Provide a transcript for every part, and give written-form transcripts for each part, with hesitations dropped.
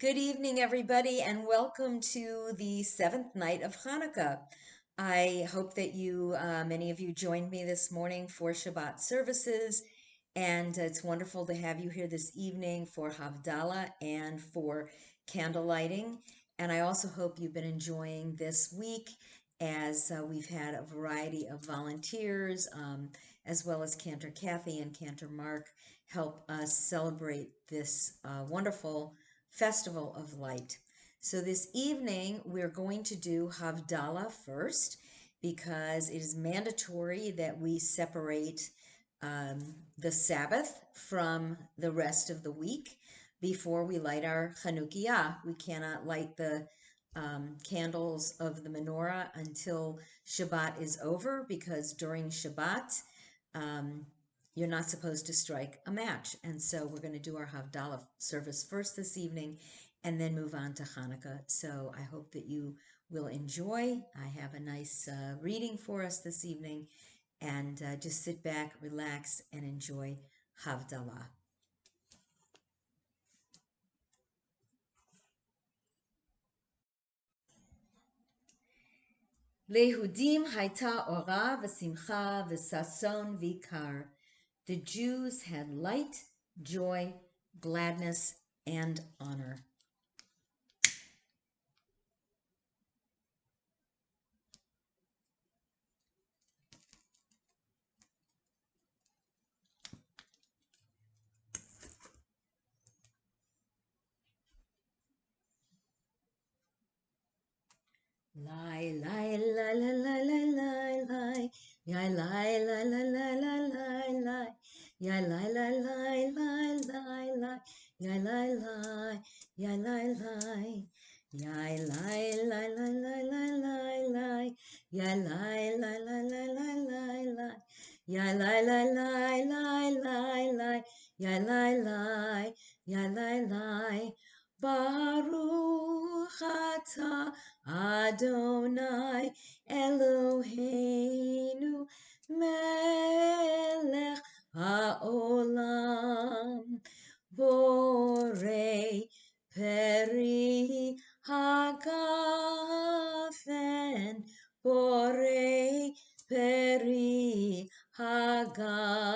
Good evening, everybody, and welcome to the seventh night of Hanukkah. I hope that many of you joined me this morning for Shabbat services, and it's wonderful to have you here this evening for Havdalah and for candle lighting. And I also hope you've been enjoying this week as we've had a variety of volunteers, as well as Cantor Kathy and Cantor Mark help us celebrate this wonderful Festival of Light. So this evening we're going to do Havdalah first because it is mandatory that we separate the Sabbath from the rest of the week before we light our Chanukiah. We cannot light the candles of the menorah until Shabbat is over because during Shabbat, um, you're not supposed to strike a match. And so we're going to do our Havdalah service first this evening and then move on to Hanukkah. So I hope that you will enjoy. I have a nice reading for us this evening, and just sit back, relax, and enjoy Havdalah. Lehudim haita ora v'simcha v'sason v'ikar. The Jews had light, joy, gladness, and honor. Lie, lie, lie, lie, lie, lie, lie, lie. Ya lie, lie, lie, lie, lie, lie, lie. Ya lie, lie, lie, lie, lie, lie. Ya lie, lie, ya lie, lie. Ya lie, lie, lie, lie, lie, lie, lie. Ya lie, lie, lie, lie, lie, lie, lie. Ya lie, lie, lie, lie, lie, lie. Ya lie, lie, ya lie, lie. Baruch atah Adonai Eloheinu melech haolam borei peri hagafen borei peri hagafen.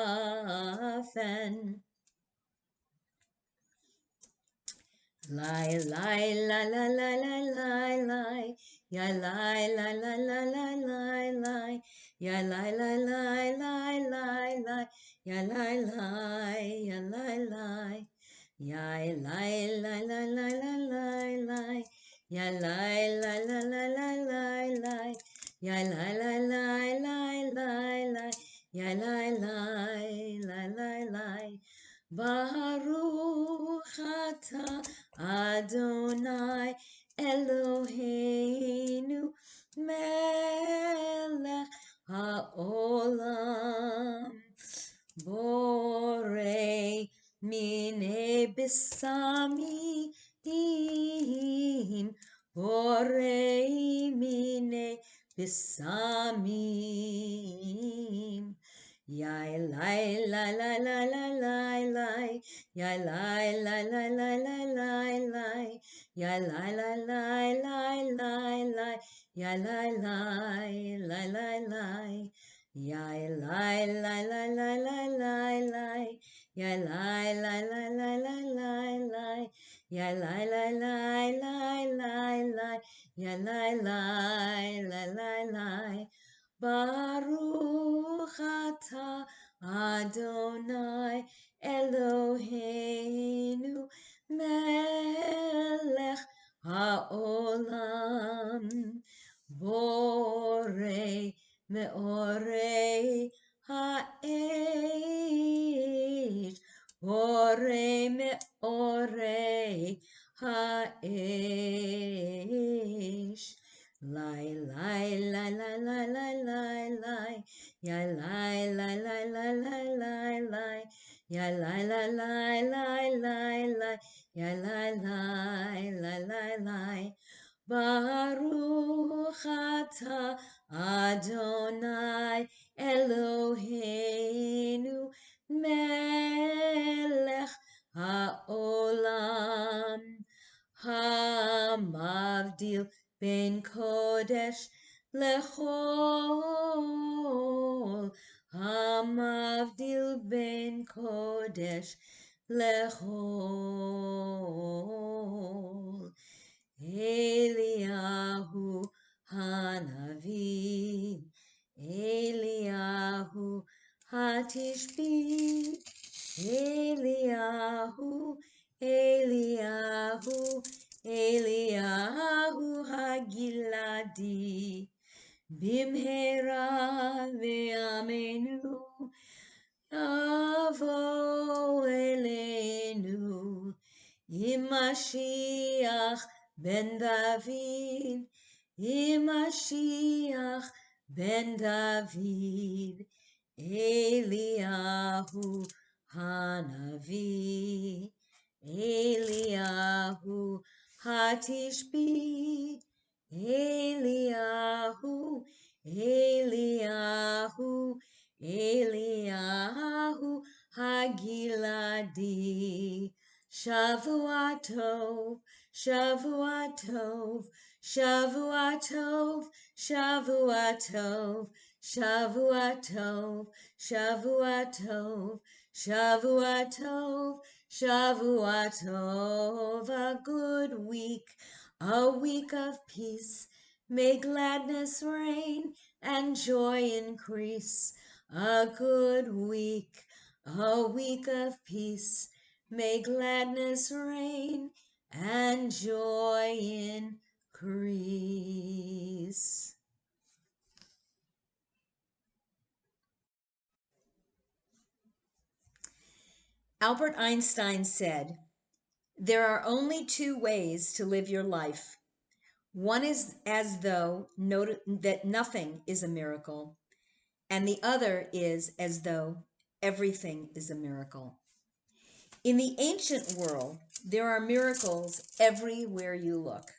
Lie, lie, lie, lie, lie, lie, lie, lie. Ya lie, lie, lie, lie, lie, lie, lie. Ya lie, lie, lie, lie, lie, lie. Ya lie, lie, ya lie, lie. Ya lie, lie, lie, lie, lie, lie, lie. Ya lie, lie, lie, lie, lie, lie, lie. Ya lie, lie, lie, lie, lie, lie. Ya lie, lie, lie, lie, lie. Baruch atah Adonai Eloheinu melech haolam borei mine besamim borei mine besamim. Yai lai lai lai lai lai lai lai. Yai lai lai lai lai lai lai lai. Yai lai lai lai lai lai lai. Yai lai lai lai lai lai. Yai lai lai lai lai lai lai lai. Yai lai lai lai lai lai lai lai. Yai lai lai lai lai lai lai. Yai lai lai lai lai lai. Baruch atah Adonai Eloheinu melech haolam borei meorei ha'esh borei meorei ha'esh. Lie, lie, lie, lie, lie, lie, lie, lie. Ya lie, lie, lie, lie, lie, lie, lie. Ya lie, lie, lie, lie, lie, lie. Ya lie, lie, lie, lie, lie. Baruch atah Adonai Eloheinu melech haolam Hamavdil ben kodesh lechol. Hamavdil ben kodesh lechol. Eliyahu Hanavi, Eliyahu Hatishbi, Eliyahu, Eliyahu, Eliyahu Hagiladi, Bimhera ve'amenu, Avo Elenu, Imashiach ben David, Imashiach ben David, Eliyahu Hanavi, Eliyahu Hatishbi, Eliyahu, Eliyahu, Eliyahu Hagiladi. Shavuatov, Shavuatov, Shavuatov, Shavuatov, Shavuatov, Shavuatov, Shavuatov, Shavuatov, a good week, a week of peace. May gladness reign and joy increase. A good week, a week of peace. May gladness reign and joy increase. Albert Einstein said, "There are only two ways to live your life. One is as though that nothing is a miracle, and the other is as though everything is a miracle." In the ancient world, there are miracles everywhere you look.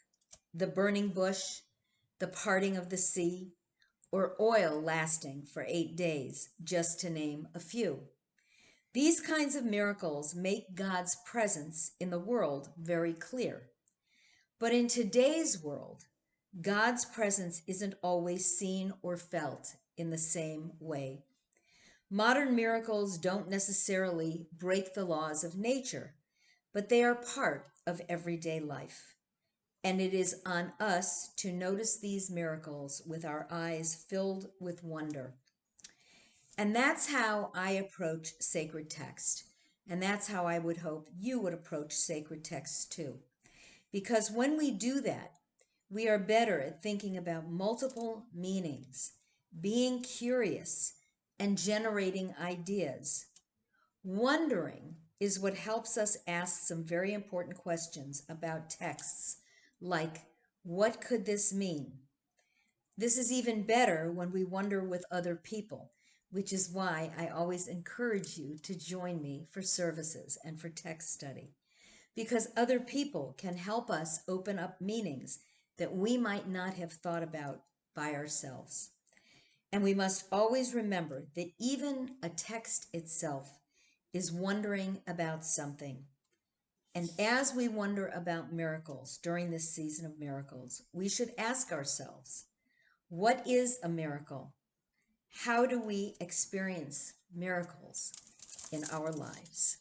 The burning bush, the parting of the sea, or oil lasting for 8 days, just to name a few. These kinds of miracles make God's presence in the world very clear. But in today's world, God's presence isn't always seen or felt in the same way. Modern miracles don't necessarily break the laws of nature, but they are part of everyday life. And it is on us to notice these miracles with our eyes filled with wonder. And that's how I approach sacred text. And that's how I would hope you would approach sacred texts too. Because when we do that, we are better at thinking about multiple meanings, being curious, and generating ideas. Wondering is what helps us ask some very important questions about texts, like, what could this mean? This is even better when we wonder with other people, which is why I always encourage you to join me for services and for text study, because other people can help us open up meanings that we might not have thought about by ourselves. And we must always remember that even a text itself is wondering about something. And as we wonder about miracles during this season of miracles, we should ask ourselves, what is a miracle? How do we experience miracles in our lives?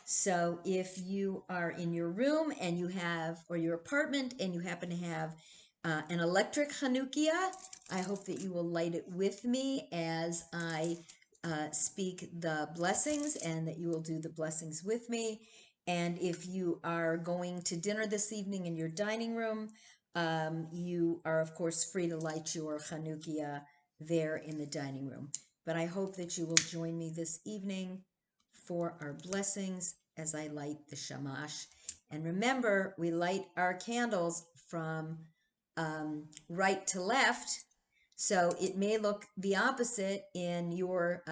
So if you are in your room and you have, or your apartment, and you happen to have an electric Chanukah, I hope that you will light it with me as I speak the blessings, and that you will do the blessings with me. And if you are going to dinner this evening in your dining room, you are, of course, free to light your Chanukah there in the dining room. But I hope that you will join me this evening for our blessings as I light the shamash. And remember, we light our candles from right to left, so it may look the opposite in your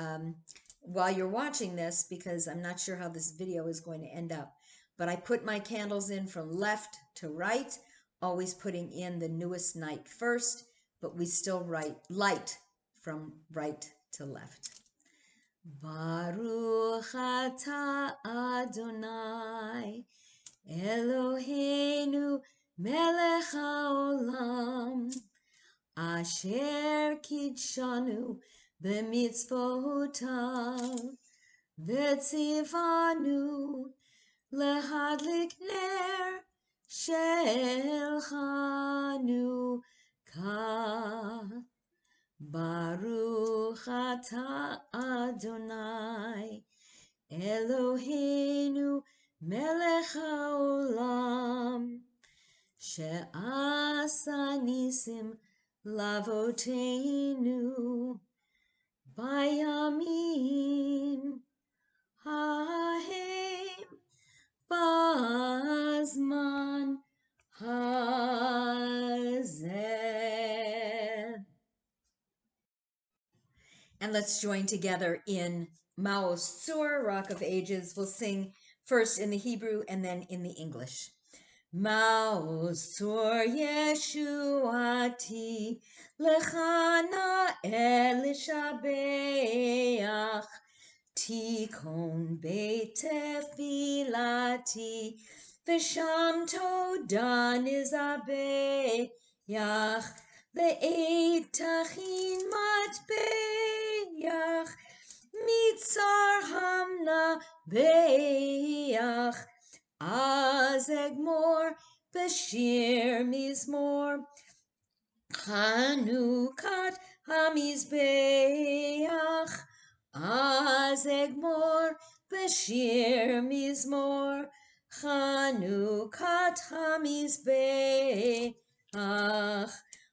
while you're watching this, because I'm not sure how this video is going to end up. But I put my candles in from left to right, always putting in the newest night first, but we still light from right to left. Baruch atah Adonai Eloheinu melech haolam, asher kidshanu b'mitzvotav, v'tzivanu lehadlik ner shel Chanukah. Baruch atah Adonai Eloheinu melech haolam she'asa nisim lavoteinu bayamim hahem bazman hazeh. And let's join together in Mao's Sur, Rock of Ages. We'll sing first in the Hebrew and then in the English. Mao's Sur Yeshuati Lechana Elishabeach Tikon Beit Tefilati V'sham Toda Nizabeach Ve'et Tachin Matbeach Mitzar Hamna Beach Az Egmor Bashir Mizmor Chanukah Hamizbeach Az Egmor Bashir Mizmor Chanukah Hamizbeach.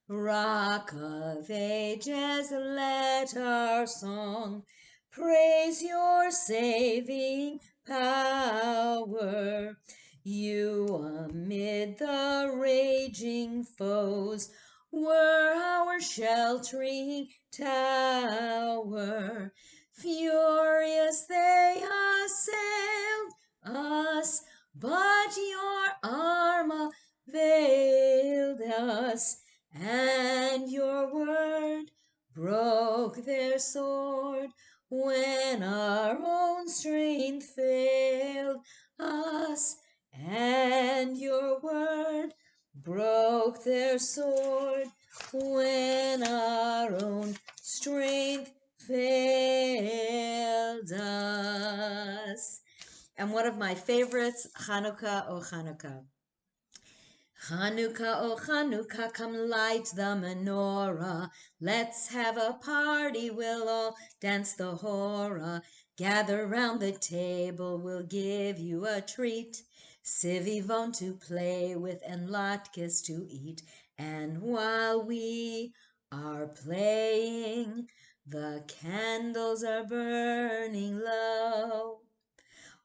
Rock of Ages, let our song praise your saving power. You amid the raging foes were our sheltering tower. Furious they assailed us, but your arm veiled us, and your word broke their sword. When our own strength failed us, and your word broke their sword. When our own strength failed us. And one of my favorites, Chanukah, oh Chanukah. Chanukah, oh Chanukah, come light the menorah. Let's have a party, we'll all dance the hora. Gather round the table, we'll give you a treat. Sivivon to play with and latkes to eat. And while we are playing, the candles are burning low.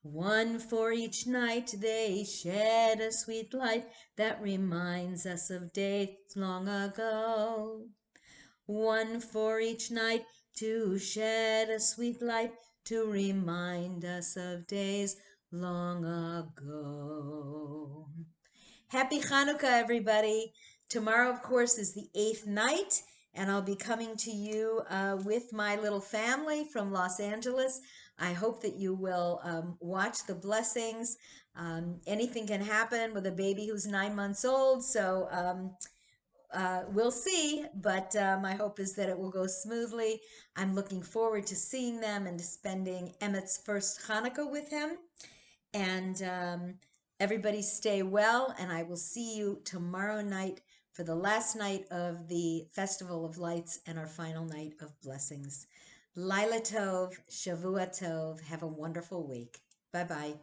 One for each night they shed a sweet light that reminds us of days long ago. One for each night to shed a sweet light to remind us of days long ago. Happy Hanukkah, everybody. Tomorrow, of course, is the 8th night, and I'll be coming to you with my little family from Los Angeles. I hope that you will watch the blessings. Anything can happen with a baby who's 9 months old, so we'll see, but my hope is that it will go smoothly. I'm looking forward to seeing them and to spending Emmett's first Hanukkah with him. And everybody stay well, and I will see you tomorrow night for the last night of the Festival of Lights and our final night of blessings. Laila Tov, Shavua Tov. Have a wonderful week. Bye-bye.